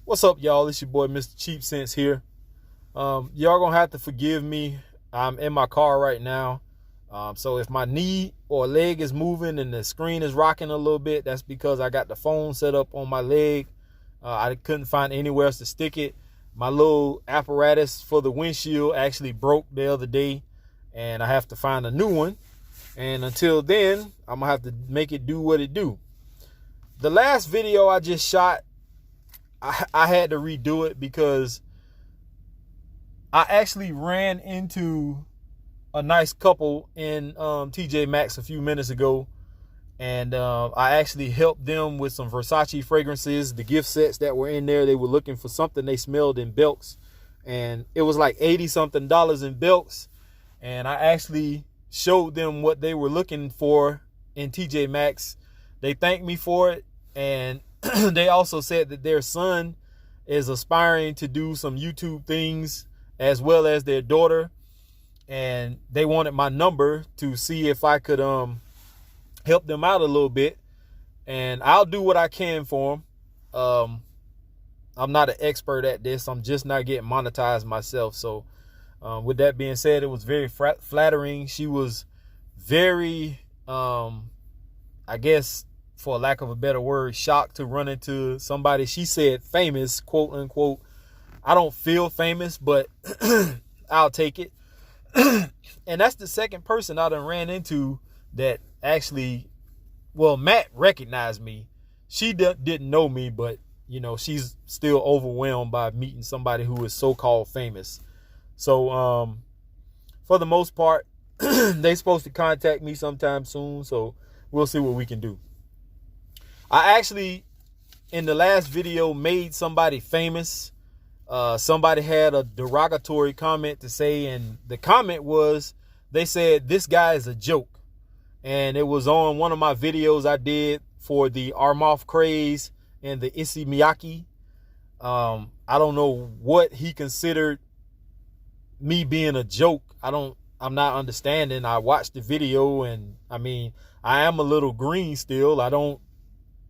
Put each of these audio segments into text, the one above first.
What's up, y'all? It's your boy, Mr. Cheap Sense here. Y'all gonna have to forgive me. I'm in my car right now. So if my knee or leg is moving and the screen is rocking a little bit, that's because I got the phone set up on my leg. I couldn't find anywhere else to stick it. My little apparatus for the windshield actually broke the other day, and I have to find a new one. And until then, I'm gonna have to make it do what it do. The last video I just shot, I had to redo it because I actually ran into a nice couple in TJ Maxx a few minutes ago, and I actually helped them with some Versace fragrances, the gift sets that were in there. They were looking for something they smelled in Belks, and it was like $80-something in Belks, and I actually showed them what they were looking for in TJ Maxx. They thanked me for it, and they also said that their son is aspiring to do some YouTube things as well as their daughter, and they wanted my number to see if I could help them out a little bit, and I'll do what I can for them. I'm not an expert at this. I'm just not getting monetized myself. So with that being said, it was very flattering. She was very, I guess, for lack of a better word, shocked to run into somebody, she said, famous, quote unquote. I don't feel famous, but I'll take it. And that's the second person I done ran into that actually, well, Matt recognized me. She didn't know me, but, you know, she's still overwhelmed by meeting somebody who is so-called famous. So, for the most part, they're supposed to contact me sometime soon, so we'll see what we can do. I actually, in the last video, made somebody famous. Somebody had a derogatory comment to say, and the comment was, they said, this guy is a joke. And it was on one of my videos I did for the Armoff craze and the Issey Miyake. I don't know what he considered me being a joke. I'm not understanding. I watched the video, and I mean, I am a little green still. I don't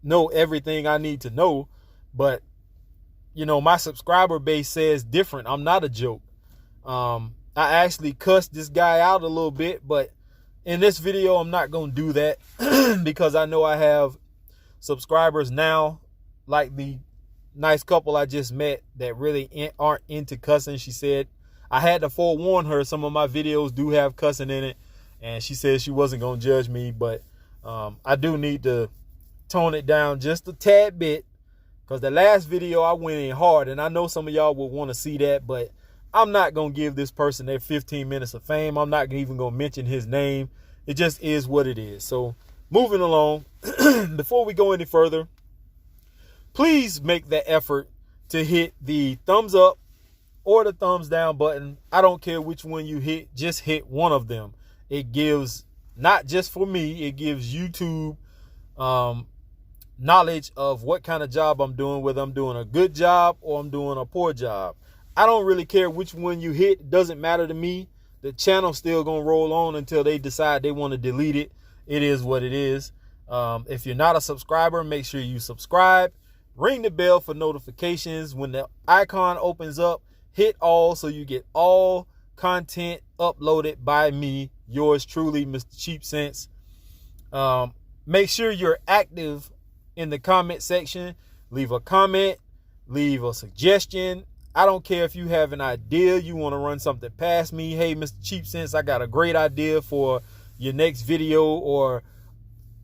know everything I need to know, but you know, my subscriber base says different. I'm not a joke. I actually cussed this guy out a little bit, but in this video, I'm not going to do that because I know I have subscribers now, like the nice couple I just met that really aren't into cussing. She said, I had to forewarn her, some of my videos do have cussing in it, and she said she wasn't going to judge me, but I do need to tone it down just a tad bit, because the last video I went in hard, and I know some of y'all would want to see that, but I'm not going to give this person their 15 minutes of fame. I'm not even going to mention his name. It just is what it is. So moving along, before we go any further, please make that effort to hit the thumbs up or the thumbs down button. I don't care which one you hit, just hit one of them. It gives, not just for me, it gives YouTube knowledge of what kind of job I'm doing, whether I'm doing a good job or I'm doing a poor job. I don't really care which one you hit. It doesn't matter to me. The channel's still going to roll on until they decide they want to delete it. It is what it is. If you're not a subscriber, make sure you subscribe. Ring the bell for notifications. When the icon opens up, hit all so you get all content uploaded by me. Yours truly, Mr. Cheap Sense. Make sure you're active in the comment section. Leave a comment, leave a suggestion. I don't care if you have an idea, you want to run something past me. Hey, Mr. Cheap Sense, I got a great idea for your next video, or,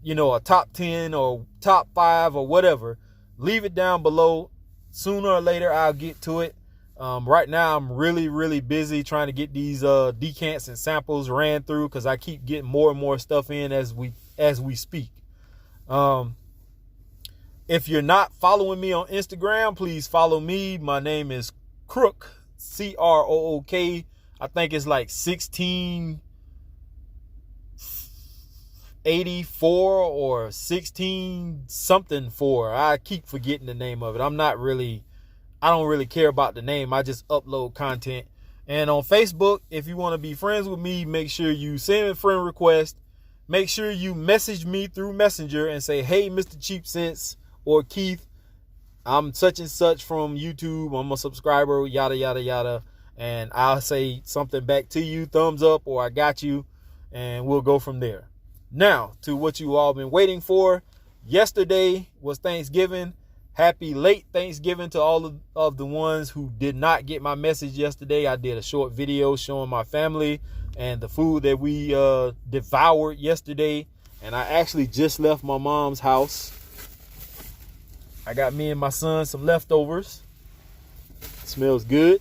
you know, a top 10 or top 5 or whatever. Leave it down below. Sooner or later, I'll get to it. Right now, I'm really busy trying to get these decants and samples ran through, because I keep getting more and more stuff in as we speak. If you're not following me on Instagram, please follow me. My name is Crook, C-R-O-O-K. I think it's like 1684 or 16 something 4. I keep forgetting the name of it. I don't really care about the name. I just upload content. And on Facebook, if you want to be friends with me, make sure you send a friend request. Make sure you message me through Messenger and say, hey, Mr. Cheap Sense, or Keith, I'm such and such from YouTube. I'm a subscriber, yada, yada, yada. And I'll say something back to you, thumbs up, or I got you, and we'll go from there. Now, to what you all been waiting for. Yesterday was Thanksgiving. Happy late Thanksgiving to all of the ones who did not get my message yesterday. I did a short video showing my family and the food that we devoured yesterday. And I actually just left my mom's house. I got me and my son some leftovers. Smells good.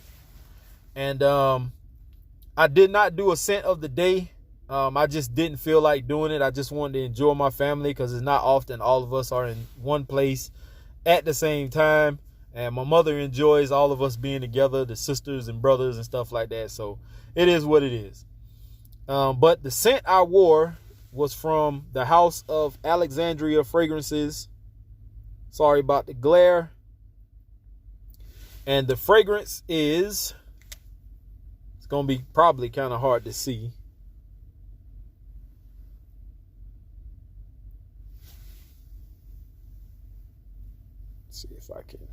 And I did not do a scent of the day. I just didn't feel like doing it. I just wanted to enjoy my family because it's not often all of us are in one place at the same time. And my mother enjoys all of us being together, the sisters and brothers and stuff like that. So it is what it is. But the scent I wore was from the House of Alexandria Fragrances. Sorry about the glare. And the fragrance is, it's going to be probably kind of hard to see. Let's see if I can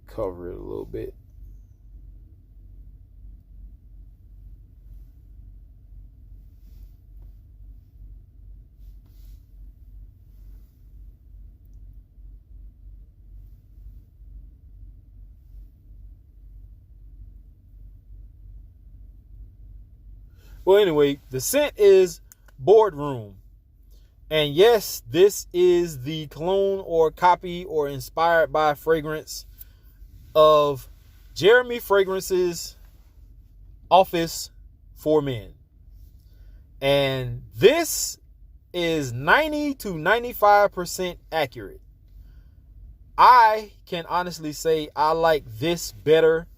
cover it a little bit. Well, anyway, the scent is Boardroom. And yes, this is the clone or copy or inspired by fragrance of Jeremy Fragrance's Office for Men. And this is 90 to 95% accurate. I can honestly say I like this better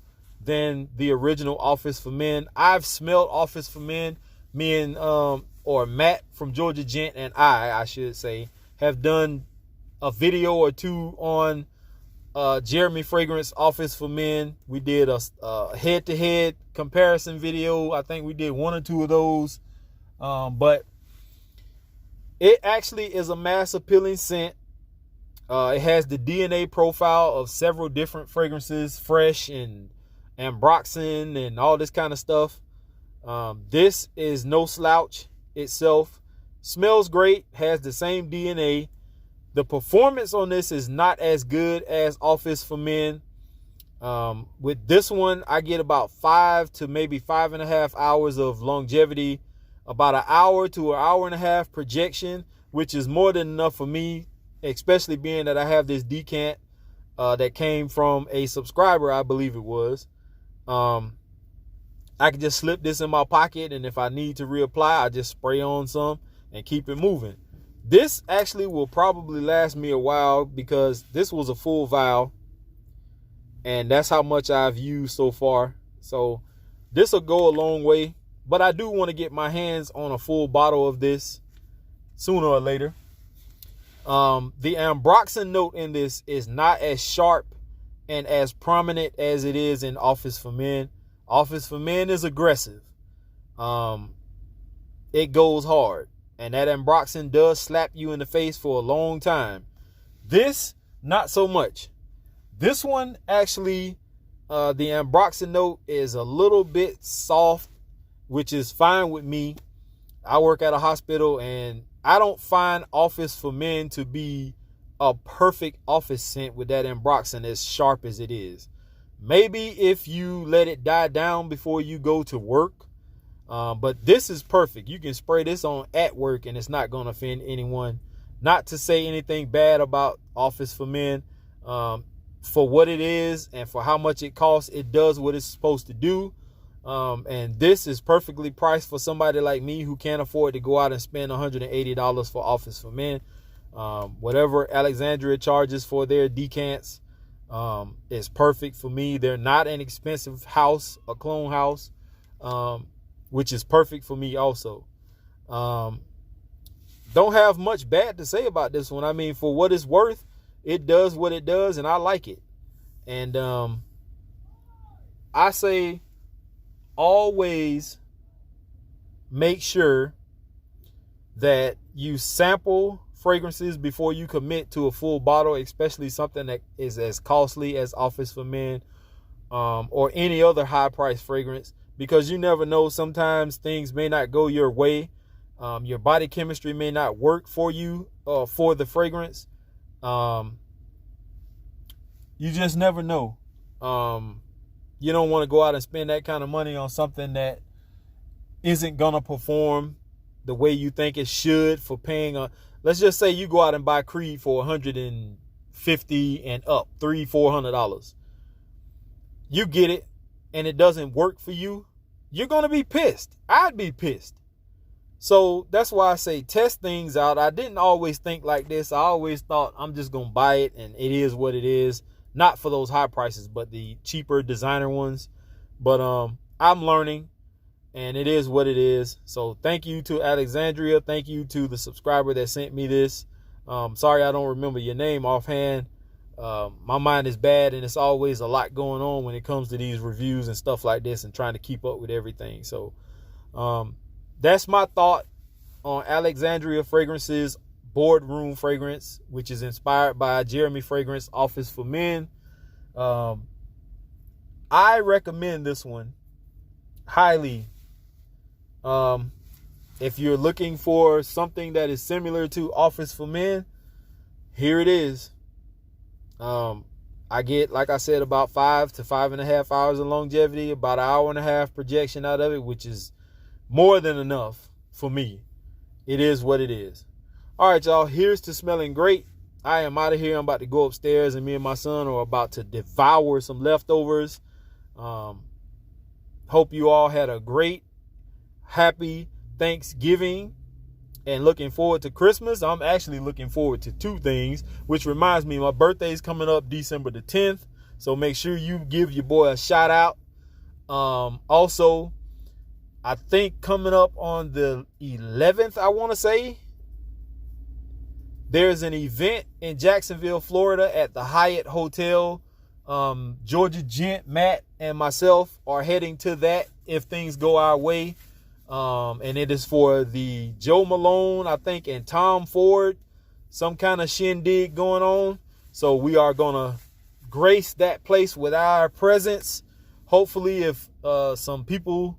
than the original Office for Men. I've smelled Office for Men. Me and or Matt from Georgia Gent and I should say, have done a video or two on Jeremy Fragrance Office for Men. We did a head-to-head comparison video. I think we did one or two of those. But it actually is a mass appealing scent. It has the DNA profile of several different fragrances, fresh and ambroxan and all this kind of stuff. This is no slouch itself. Smells great, has the same DNA. The performance on this is not as good as Office for Men. With this one, I get about 5 to maybe 5.5 hours of longevity, about an hour to an hour and a half projection, which is more than enough for me, especially being that I have this decant that came from a subscriber, I believe it was. I can just slip this in my pocket, and if I need to reapply, I just spray on some and keep it moving. This actually will probably last me a while because this was a full vial, and that's how much I've used so far. So this will go a long way, but I do want to get my hands on a full bottle of this sooner or later. The ambroxan note in this is not as sharp and as prominent as it is in Office for Men. Office for Men is aggressive. It goes hard. And that ambroxan does slap you in the face for a long time. This, not so much. This one, actually, the ambroxan note is a little bit soft, which is fine with me. I work at a hospital, and I don't find Office for Men to be a perfect office scent with that ambroxan as sharp as it is. Maybe if you let it die down before you go to work. But this is perfect. You can spray this on at work and it's not going to offend anyone. Not to say anything bad about Office for Men. For what it is and for how much it costs, it does what it's supposed to do. And this is perfectly priced for somebody like me who can't afford to go out and spend $180 for Office for Men. Whatever Alexandria charges for their decants is perfect for me. They're not an expensive house, a clone house, which is perfect for me also. Don't have much bad to say about this one. I mean, for what it's worth, it does what it does, and I like it. And I say always make sure that you sample fragrances before you commit to a full bottle, especially something that is as costly as Office for Men, or any other high price fragrance, because you never know. Sometimes things may not go your way. Your body chemistry may not work for you, for the fragrance. You just never know. You don't want to go out and spend that kind of money on something that isn't gonna perform the way you think it should for paying let's just say you go out and buy Creed for $150 and up, $300-$400. You get it and it doesn't work for you, you're gonna be pissed. I'd be pissed. So that's why I say test things out. I didn't always think like this. I always thought I'm just gonna buy it and it is what it is. Not for those high prices, but the cheaper designer ones. But I'm learning, and it is what it is. So thank you to Alexandria. Thank you to the subscriber that sent me this. Sorry I don't remember your name offhand. My mind is bad, and it's always a lot going on when it comes to these reviews and stuff like this and trying to keep up with everything. So that's my thought on Alexandria Fragrances Boardroom fragrance, which is inspired by Jeremy fragrance Office for Men. I recommend this one highly. If you're looking for something that is similar to Office for Men, here it is. I get, like I said, about 5 to 5.5 hours of longevity, about an hour and a half projection out of it, which is more than enough for me. It is what it is. All right, y'all, here's to smelling great. I am out of here. I'm about to go upstairs, and me and my son are about to devour some leftovers. Hope you all had a great, happy Thanksgiving and looking forward to Christmas. I'm actually looking forward to two things, which reminds me, my birthday is coming up December the 10th. So make sure you give your boy a shout out. Also, I think coming up on the 11th, I want to say, there's an event in Jacksonville, Florida at the Hyatt Hotel. Georgia Gent, Matt, and myself are heading to that if things go our way. And it is for the Joe Malone, I think, and Tom Ford, some kind of shindig going on. So we are going to grace that place with our presence. Hopefully, if some people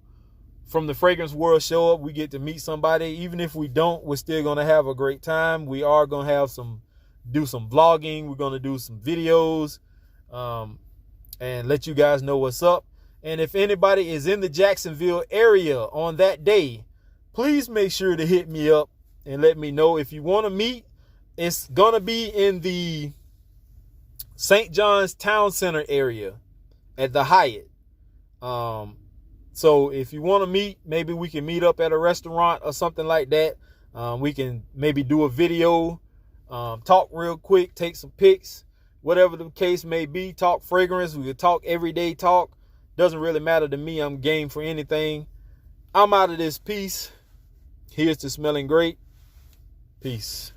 from the fragrance world show up, we get to meet somebody. Even if we don't, we're still going to have a great time. We are going to have do some vlogging. We're going to do some videos, and let you guys know what's up. And if anybody is in the Jacksonville area on that day, please make sure to hit me up and let me know. If you want to meet, it's going to be in the St. John's Town Center area at the Hyatt. So if you want to meet, maybe we can meet up at a restaurant or something like that. We can maybe do a video, talk real quick, take some pics, whatever the case may be. Talk fragrance. We could talk everyday talk. Doesn't really matter to me. I'm game for anything. I'm out of this piece. Here's to smelling great. Peace.